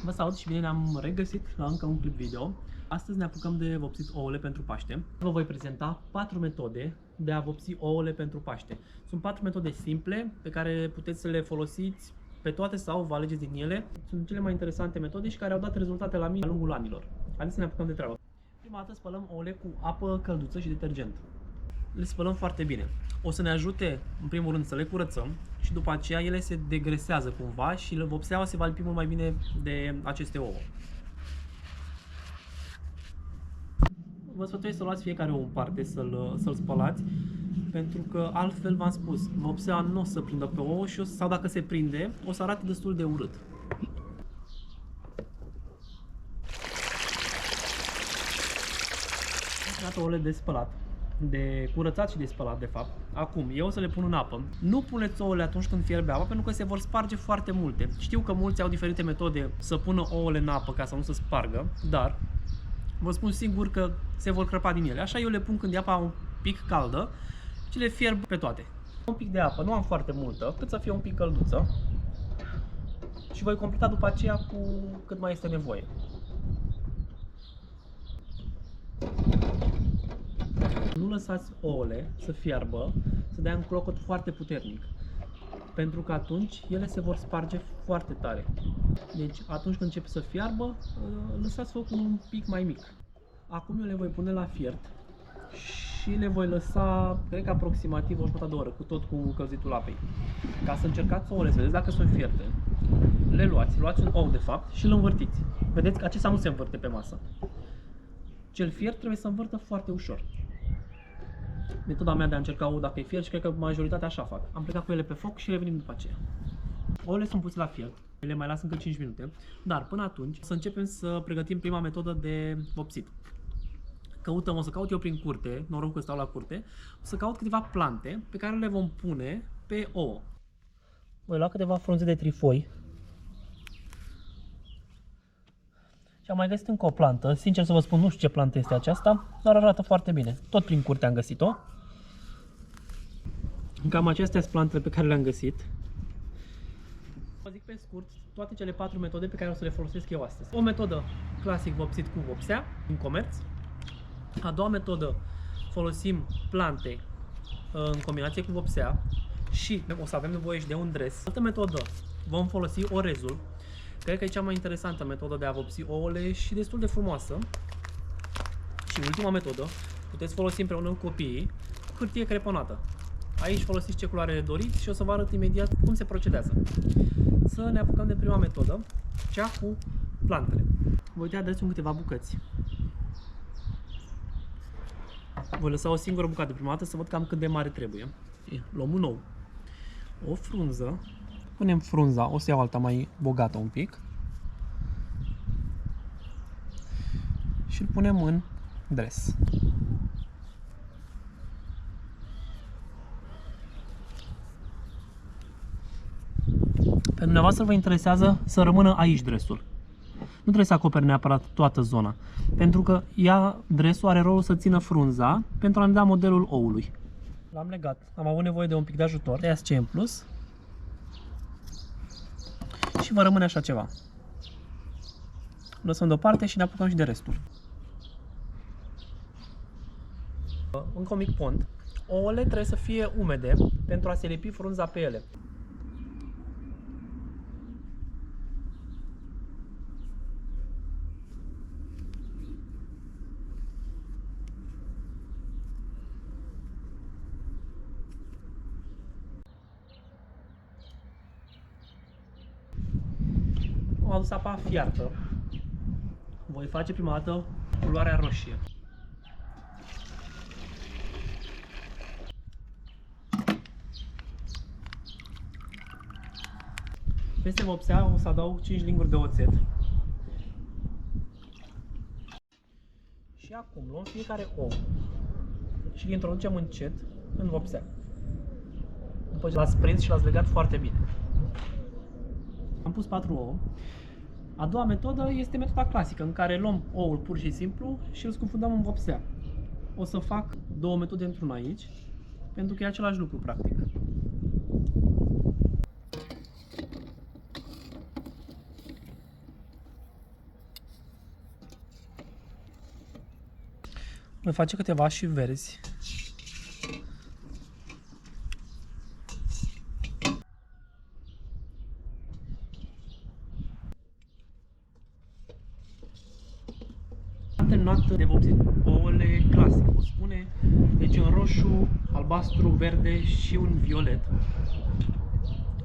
Vă salut și bine ne-am regăsit la încă un clip video. Astăzi ne apucăm de vopsit ouăle pentru Paște. Vă voi prezenta 4 metode de a vopsi ouăle pentru Paște. Sunt 4 metode simple pe care puteți să le folosiți pe toate sau vă alegeți din ele. Sunt cele mai interesante metode și care au dat rezultate la mine de-a lungul anilor. Haideți să ne apucăm de treabă. Prima dată spălăm ouăle cu apă călduță și detergent. Le spălăm foarte bine. O să ne ajute în primul rând să le curățăm și după aceea ele se degresează cumva și vopseaua se va lipi mult mai bine de aceste ouă. Vă sfătuiesc să luați fiecare ou în parte, să-l spălați, pentru că altfel v-am spus, vopseaua nu o să prindă pe ouă și sau dacă se prinde, o să arate destul de urât. Iată ouăle de spălat. De curățat și de spălat, de fapt. Acum, eu o să le pun în apă. Nu puneți ouăle atunci când fierbe apa, pentru că se vor sparge foarte multe. Știu că mulți au diferite metode să pună ouăle în apă ca să nu se spargă, dar vă spun sigur că se vor crăpa din ele. Așa eu le pun când e apa un pic caldă și le fierb pe toate. Un pic de apă, nu am foarte multă, cât să fie un pic călduță. Și voi completa după aceea cu cât mai este nevoie. Nu lăsați ouăle să fiarbă, să dea un clocot foarte puternic, pentru că atunci ele se vor sparge foarte tare. Deci atunci când începe să fiarbă, lăsați focul un pic mai mic. Acum eu le voi pune la fiert și le voi lăsa, cred că aproximativ o jumătate de oră, cu tot cu călzitul apei. Ca să încercați ouăle, să vedeți dacă sunt fierte, le luați un ou de fapt și îl învârtiți. Vedeți că acesta nu se învârte pe masă. Cel fiert trebuie să învârtă foarte ușor. Metoda mea de a încerca ou dacă e fiert și cred că majoritatea așa fac. Am plecat cu ele pe foc și revenim după aceea. Ouăle sunt puse la fiert, le mai las încă 5 minute, dar până atunci să începem să pregătim prima metodă de vopsit. O să caut eu prin curte, noroc că stau la curte, o să caut câteva plante pe care le vom pune pe ouă. Voi lua câteva frunze de trifoi. Și am mai găsit încă o plantă, sincer să vă spun, nu știu ce plantă este aceasta, dar arată foarte bine. Tot prin curte am găsit-o. Cam acestea sunt plantele pe care le-am găsit. Vă zic pe scurt toate cele 4 metode pe care o să le folosesc eu astăzi. O metodă clasic vopsit cu vopsea în comerț. A doua metodă folosim plante în combinație cu vopsea și o să avem nevoie și de un dres. Altă metodă vom folosi orezul. Cred că e cea mai interesantă metodă de a vopsi ouăle și destul de frumoasă. Și ultima metodă, puteți folosi împreună cu copiii hârtie creponată. Aici folosiți ce culoare doriți și o să vă arăt imediat cum se procedează. Să ne apucăm de prima metodă, cea cu plantele. Voi tăia adresul în câteva bucăți. Voi lăsa o singură bucată prima dată să văd cam cât de mare trebuie. Luăm un ou, o frunză. Punem frunza, o să iau alta mai bogată un pic și îl punem în dres. Pe dumneavoastră vă interesează să rămână aici dresul. Nu trebuie să acopere neapărat toată zona, pentru că dresul are rolul să țină frunza pentru a ne da modelul oului. L-am legat, am avut nevoie de un pic de ajutor. Tăiați ce în plus. Și va rămâne așa ceva. Lăsăm deoparte și ne apucăm și de restul. Încă un mic pont. Ouăle trebuie să fie umede pentru a se lipi frunza pe ele. Am adus apa fiartă. Voi face prima dată culoarea roșie. Peste vopsea o să adaug 5 linguri de oțet. Și acum luăm fiecare ou și îl introducem încet în vopsea. După ce l-ați prins și l-ați legat foarte bine. Am pus 4 ouă. A doua metodă este metoda clasică, în care luăm oul pur și simplu și îl scufundăm în vopsea. O să fac două metode într-una aici, pentru că e același lucru practic. Voi face câteva și verzi. Am terminat de vopsit ouăle clasic, o spune, deci în roșu, albastru, verde și un violet.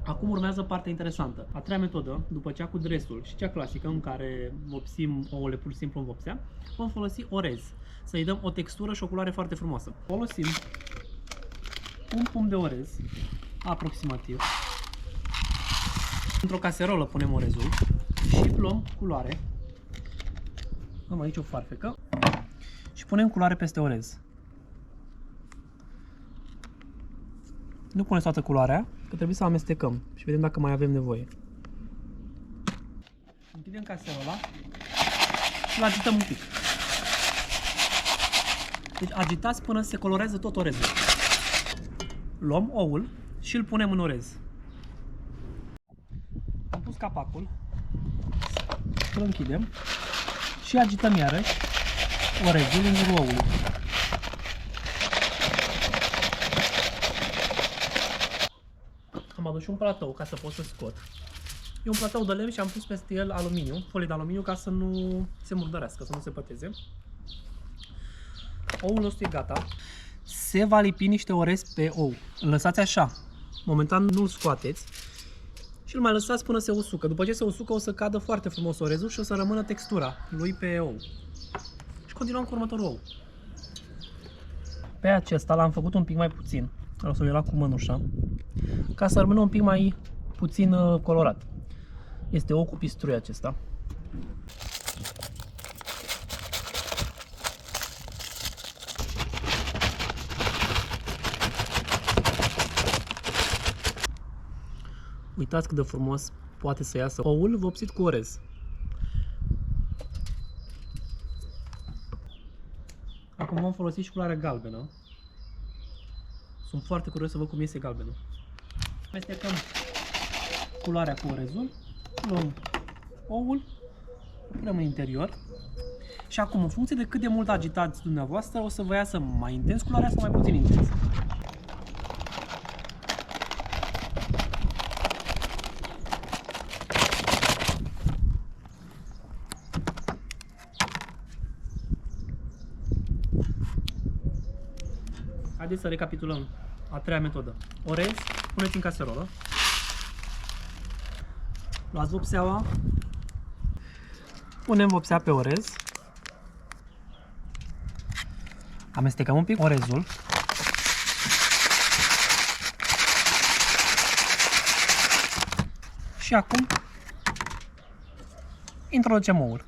Acum urmează partea interesantă. A treia metodă, după cea cu dresul și cea clasică, în care vopsim ouăle pur și simplu în vopsea, vom folosi orez, să-i dăm o textură și o culoare foarte frumoasă. Folosim un pumn de orez, aproximativ. Într-o caserolă punem orezul și luăm culoare. Am aici o farfecă și punem culoare peste orez. Nu puneți toată culoarea, că trebuie să amestecăm și vedem dacă mai avem nevoie. Închidem caserola și îl agităm un pic. Deci agitați până se colorează tot orezul. Luăm oul și îl punem în orez. Am pus capacul, îl închidem și agităm iarăși orezul în jurul oului. Am adus și un platou ca să pot să scot. E un platou de lemn și am pus peste el aluminiu, folie de aluminiu, ca să nu se murdărească, să nu se păteze. Oul nostru e gata. Se va lipi niște orez pe ou. Îl lăsați așa. Momentan nu-l scoateți și îl mai lăsați până se usucă. După ce se usucă o să cadă foarte frumos orezul și o să rămână textura lui pe ou. Și continuăm cu următorul ou. Pe acesta l-am făcut un pic mai puțin. O să-l iau cu mănușa, ca să rămână un pic mai puțin colorat. Este ou cu pistrui acesta. Uitați cât de frumos poate să iasă oul vopsit cu orez. Acum vom folosi și culoarea galbenă. Sunt foarte curios să văd cum iese galbenul. Amestecăm culoarea cu orezul, luăm oul, îl punem în interior și acum, în funcție de cât de mult agitați dumneavoastră, o să vă iasă mai intens culoarea sau mai puțin intens. Haideți să recapitulăm a treia metodă. Orez, puneți în caserolă. Luați vopseaua. Punem vopsea pe orez. Amestecăm un pic orezul. Și acum introducem oul.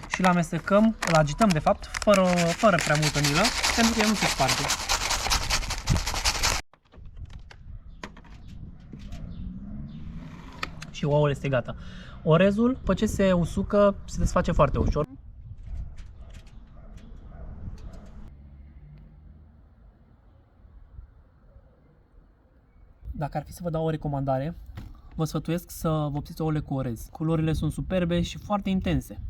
Și îl amestecăm, îl agităm de fapt, fără prea multă milă, pentru că el nu se sparge. Și oul este gata. Orezul, după ce se usucă, se desface foarte ușor. Dacă ar fi să vă dau o recomandare, vă sfătuiesc să vopsiți ouăle cu orez. Culorile sunt superbe și foarte intense.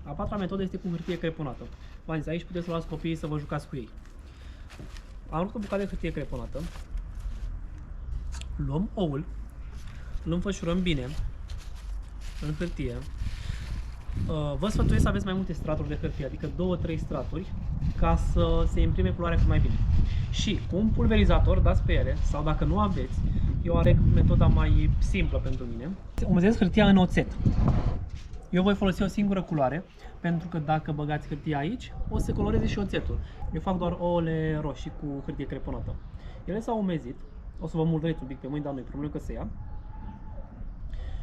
A patra metodă este cu hârtie creponată. V-am zis, aici puteți să luați copiii să vă jucați cu ei. Am luat o bucată de hârtie creponată. Luăm oul, îl înfășurăm bine în hârtie. Vă sfătuiesc să aveți mai multe straturi de hârtie, adică 2-3 straturi, ca să se imprime culoarea cât mai bine. Și cu un pulverizator dați pe ele, sau dacă nu aveți, eu aleg metoda mai simplă pentru mine. Umezesc hârtia în oțet. Eu voi folosi o singură culoare, pentru că dacă băgați hârtia aici, o să coloreze și oțetul. Eu fac doar ouăle roșii cu hârtie creponată. Ele s-au umezit, o să vă murdăriți un pic pe mâini, dar nu-i problemă că se ia.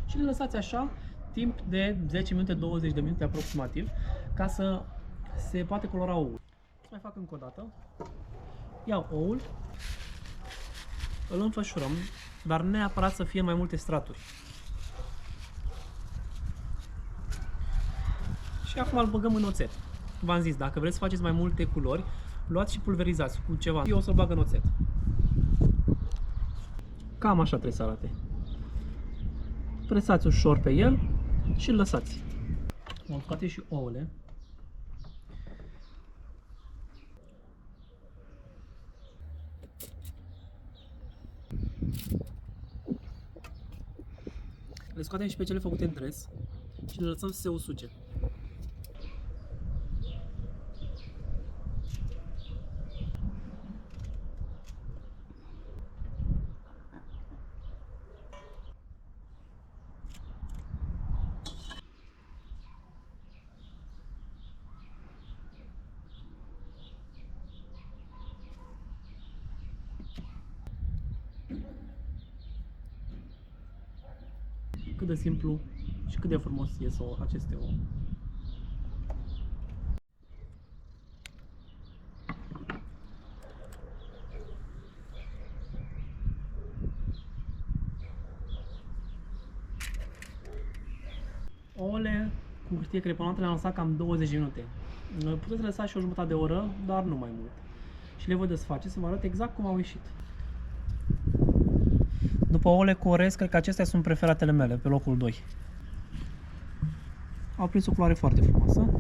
Și le lăsați așa, timp de 10 minute, 20 de minute aproximativ, ca să se poate colora oul. Mai fac încă o dată. Iau oul, îl înfășurăm, dar neapărat să fie mai multe straturi. Și acum îl băgăm în oțet. V-am zis, dacă vreți să faceți mai multe culori, luați și pulverizați cu ceva. Eu o să-l bag în oțet. Cam așa trebuie să arate. Presați ușor pe el și îl lăsați. Vom scoate și ouăle. Le scoatem și pe cele făcute în dres și le lăsăm să se usuce. Cât de simplu și cât de frumos ies aceste ouă. Ouăle cu hârtie creponată le-am lăsat cam 20 minute. Puteți lăsa și o jumătate de oră, dar nu mai mult. Și le voi desface să vă arăt exact cum au ieșit. După ouăle cu orez, cred că acestea sunt preferatele mele, pe locul 2. Au prins o culoare foarte frumoasă.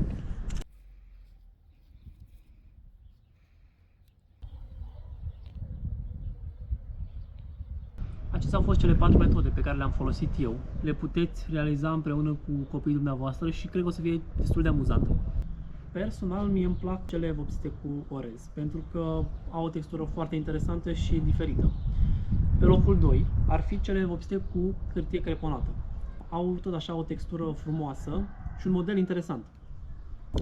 Acestea au fost cele 4 metode pe care le-am folosit eu. Le puteți realiza împreună cu copiii dumneavoastră și cred că o să fie destul de amuzant. Personal, mie îmi plac cele vopsite cu orez, pentru că au o textură foarte interesantă și diferită. Pe locul 2 ar fi cele vopsite cu hârtie creponată. Au tot așa o textură frumoasă și un model interesant.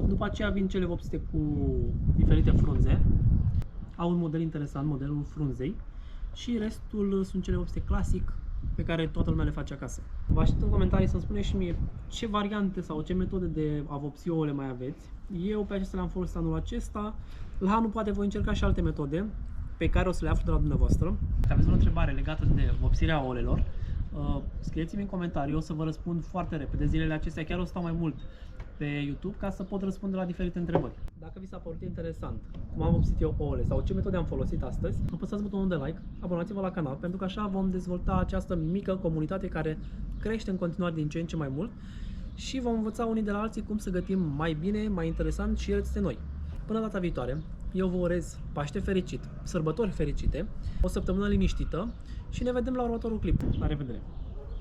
După aceea vin cele vopsite cu diferite frunze. Au un model interesant, modelul frunzei. Și restul sunt cele vopsite clasic pe care toată lumea le face acasă. Vă aștept în comentarii să-mi spuneți și mie ce variante sau ce metode de a vopsi ouăle mai aveți. Eu pe acestea le-am folosit anul acesta. La anul poate voi încerca și alte metode pe care o să le aflu de la dumneavoastră. Dacă aveți o întrebare legată de vopsirea ouălelor, scrieți-mi în comentarii, o să vă răspund foarte repede. Zilele acestea chiar o să stau mai mult pe YouTube ca să pot răspunde la diferite întrebări. Dacă vi s-a părut interesant cum am vopsit eu ouăle sau ce metode am folosit astăzi, apăsați butonul de like, abonați-vă la canal, pentru că așa vom dezvolta această mică comunitate care crește în continuare din ce în ce mai mult și vom învăța unii de la alții cum să gătim mai bine, mai interesant și rețete noi. Până data viitoare, eu vă urez Paște fericit, sărbători fericite, o săptămână liniștită și ne vedem la următorul clip. La revedere!